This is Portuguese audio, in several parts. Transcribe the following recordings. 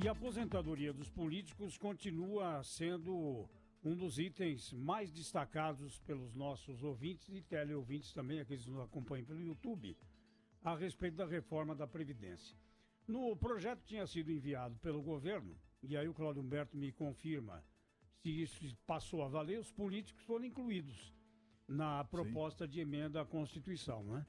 E a aposentadoria dos políticos continua sendo um dos itens mais destacados pelos nossos ouvintes e teleouvintes também, aqueles que nos acompanham pelo YouTube, a respeito da reforma da Previdência. No projeto tinha sido enviado pelo governo, e aí o Cláudio Humberto me confirma se isso passou a valer, os políticos foram incluídos na proposta de emenda à Constituição, né?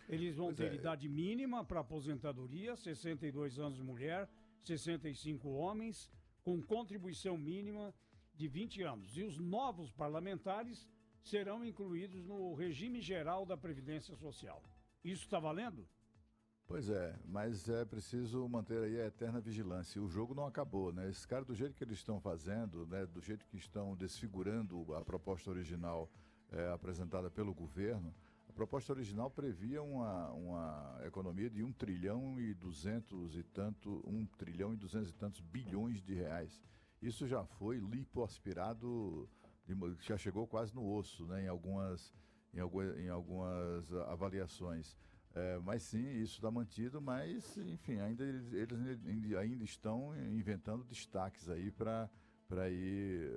Eles vão ter idade mínima para aposentadoria, 62 anos de mulher, 65 homens, com contribuição mínima de 20 anos. E os novos parlamentares serão incluídos no regime geral da Previdência Social. Isso está valendo? Pois é, mas é preciso manter aí a eterna vigilância. O jogo não acabou, né? Esses caras, do jeito que eles estão fazendo, né, do jeito que estão desfigurando a proposta original apresentada pelo governo, a proposta original previa uma economia de 1 trilhão e 200 e tantos bilhões de reais. Isso já foi lipoaspirado, já chegou quase no osso, né, em algumas avaliações. Mas sim, isso está mantido, mas enfim, eles ainda estão inventando destaques aí para ir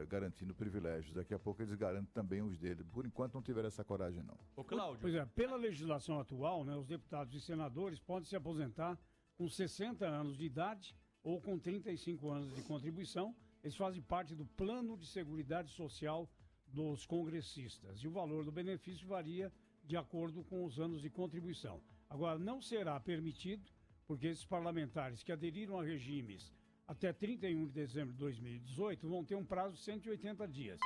garantindo privilégios. Daqui a pouco eles garantem também os deles. Por enquanto não tiveram essa coragem, não. Ô, Cláudio. Pois é, pela legislação atual, né, os deputados e senadores podem se aposentar com 60 anos de idade ou com 35 anos de contribuição. Eles fazem parte do plano de seguridade social dos congressistas. E o valor do benefício varia de acordo com os anos de contribuição. Agora, não será permitido, porque esses parlamentares que aderiram a regimes até 31 de dezembro de 2018 vão ter um prazo de 180 dias.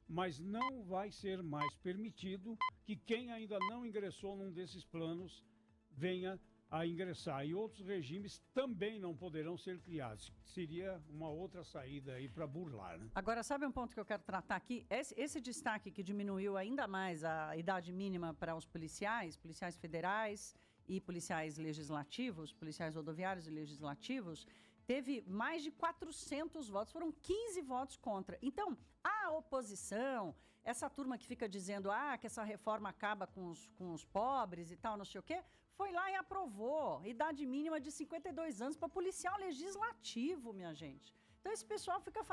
Mas não vai ser mais permitido que quem ainda não ingressou num desses planos venha a ingressar. E outros regimes também não poderão ser criados. Seria uma outra saída aí para burlar, né? Agora, sabe um ponto que eu quero tratar aqui? Esse destaque que diminuiu ainda mais a idade mínima para os policiais federais e policiais legislativos, policiais rodoviários e legislativos, teve mais de 400 votos, foram 15 votos contra. Então, a oposição, essa turma que fica dizendo que essa reforma acaba com os pobres e tal, não sei o quê, foi lá e aprovou idade mínima de 52 anos para policial legislativo, minha gente. Então esse pessoal fica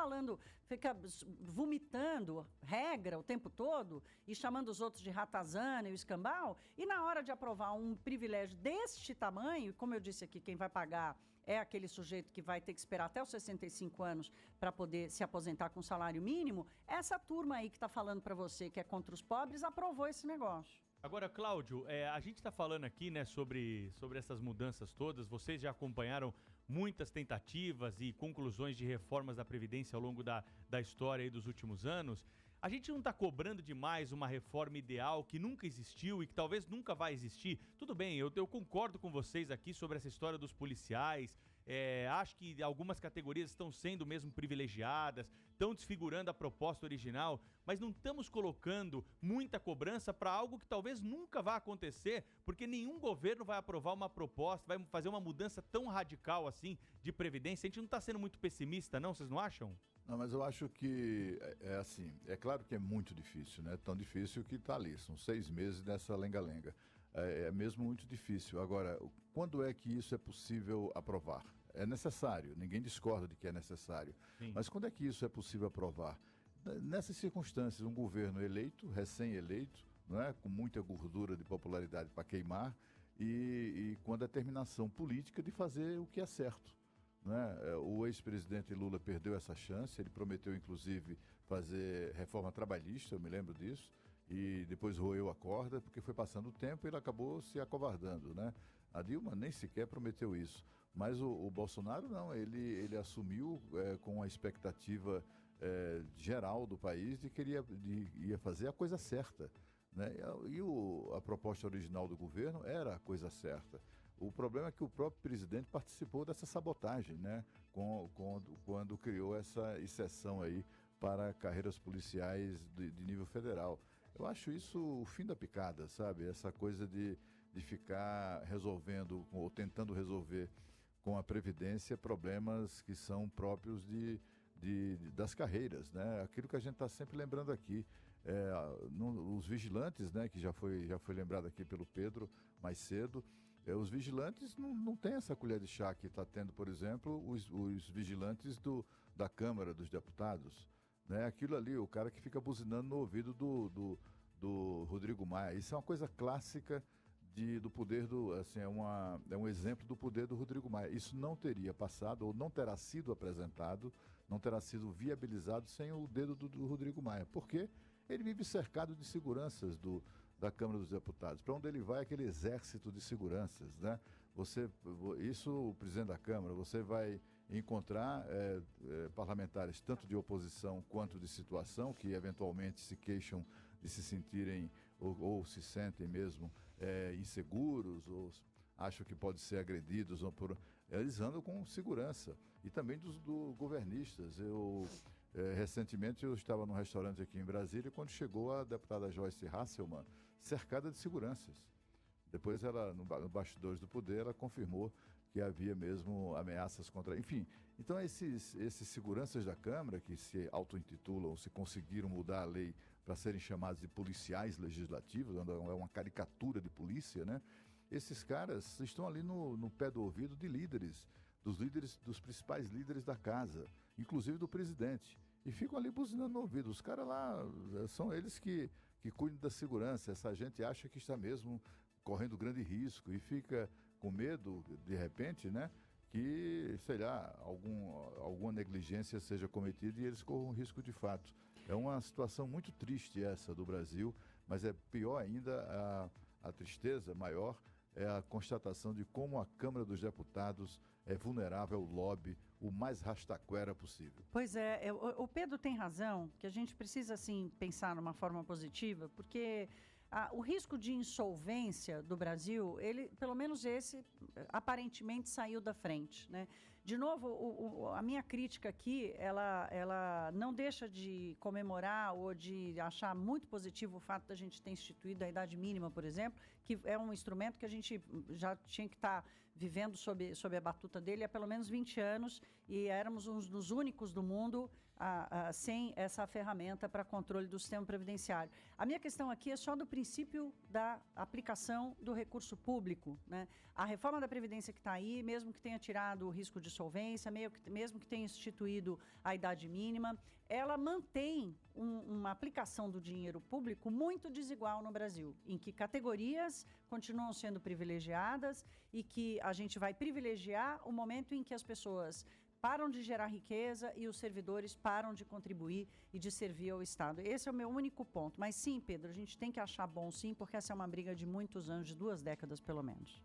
vomitando regra o tempo todo e chamando os outros de ratazana e o escambau, e na hora de aprovar um privilégio deste tamanho, como eu disse aqui, quem vai pagar é aquele sujeito que vai ter que esperar até os 65 anos para poder se aposentar com salário mínimo, essa turma aí que está falando para você que é contra os pobres aprovou esse negócio. Agora, Cláudio, a gente está falando aqui, né, sobre essas mudanças todas. Vocês já acompanharam muitas tentativas e conclusões de reformas da Previdência ao longo da história aí dos últimos anos. A gente não está cobrando demais uma reforma ideal que nunca existiu e que talvez nunca vai existir. Tudo bem, eu concordo com vocês aqui sobre essa história dos policiais. Acho que algumas categorias estão sendo mesmo privilegiadas, estão desfigurando a proposta original, mas não estamos colocando muita cobrança para algo que talvez nunca vá acontecer, porque nenhum governo vai aprovar uma proposta, vai fazer uma mudança tão radical assim de Previdência. A gente não está sendo muito pessimista, não? Vocês não acham? Não, mas eu acho que é assim, é claro que é muito difícil, né? Tão difícil que está ali, são 6 meses dessa lenga-lenga. É mesmo muito difícil. Agora, quando é que isso é possível aprovar? É necessário, ninguém discorda de que é necessário. Sim. Mas quando é que isso é possível aprovar? Nessas circunstâncias, um governo eleito, recém-eleito, não é? Com muita gordura de popularidade para queimar e com a determinação política de fazer o que é certo. Né? O ex-presidente Lula perdeu essa chance, ele prometeu inclusive fazer reforma trabalhista, eu me lembro disso, e depois roeu a corda, porque foi passando o tempo e ele acabou se acovardando, né? A Dilma nem sequer prometeu isso, mas o Bolsonaro não, ele assumiu com a expectativa geral do país de que ia fazer a coisa certa, né? E a proposta original do governo era a coisa certa. O problema é que o próprio presidente participou dessa sabotagem, né? Quando criou essa exceção aí para carreiras policiais de nível federal. Eu acho isso o fim da picada, sabe? Essa coisa de ficar resolvendo ou tentando resolver com a Previdência problemas que são próprios das carreiras, né? Aquilo que a gente está sempre lembrando aqui. Os vigilantes, né? Que já foi lembrado aqui pelo Pedro mais cedo. Os vigilantes não têm essa colher de chá que está tendo, por exemplo, os vigilantes da Câmara dos Deputados. Né? Aquilo ali, o cara que fica buzinando no ouvido do Rodrigo Maia. Isso é uma coisa clássica do poder assim, é um exemplo do poder do Rodrigo Maia. Isso não teria passado, ou não terá sido apresentado, não terá sido viabilizado sem o dedo do Rodrigo Maia. Porque ele vive cercado de seguranças da Câmara dos Deputados. Para onde ele vai, aquele exército de seguranças, né? O presidente da Câmara, você vai encontrar parlamentares tanto de oposição quanto de situação, que eventualmente se queixam de se sentirem ou se sentem mesmo inseguros, ou acham que podem ser agredidos. Eles andam com segurança. E também dos governistas. Recentemente eu estava num restaurante aqui em Brasília, quando chegou a deputada Joyce Hasselmann, cercada de seguranças. Depois ela, no bastidores do poder, ela confirmou que havia mesmo ameaças contra... Enfim, então esses seguranças da Câmara, que se auto-intitulam, se conseguiram mudar a lei para serem chamados de policiais legislativos, é uma caricatura de polícia, né? Esses caras estão ali no pé do ouvido de líderes, dos principais líderes da casa, inclusive do presidente, e ficam ali buzinando no ouvido. Os caras lá, são eles que cuidam da segurança. Essa gente acha que está mesmo correndo grande risco e fica com medo, de repente, né, que, sei lá, alguma negligência seja cometida e eles corram risco de fato. É uma situação muito triste essa do Brasil, mas é pior ainda, a tristeza maior é a constatação de como a Câmara dos Deputados é vulnerável ao lobby o mais rastaquera possível. Pois é, o Pedro tem razão, que a gente precisa, assim, pensar numa forma positiva, porque o risco de insolvência do Brasil, pelo menos esse, aparentemente saiu da frente, né? De novo, a minha crítica aqui, ela não deixa de comemorar ou de achar muito positivo o fato da gente ter instituído a idade mínima, por exemplo, que é um instrumento que a gente já tinha que estar vivendo sob a batuta dele há pelo menos 20 anos e éramos um dos únicos do mundo sem essa ferramenta para controle do sistema previdenciário. A minha questão aqui é só do princípio da aplicação do recurso público, né? A reforma da Previdência que está aí, mesmo que tenha tirado o risco de solvência, mesmo que tenha instituído a idade mínima, ela mantém uma aplicação do dinheiro público muito desigual no Brasil, em que categorias continuam sendo privilegiadas e que a gente vai privilegiar o momento em que as pessoas param de gerar riqueza e os servidores param de contribuir e de servir ao Estado. Esse é o meu único ponto. Mas sim, Pedro, a gente tem que achar bom sim, porque essa é uma briga de muitos anos, de 2 décadas pelo menos.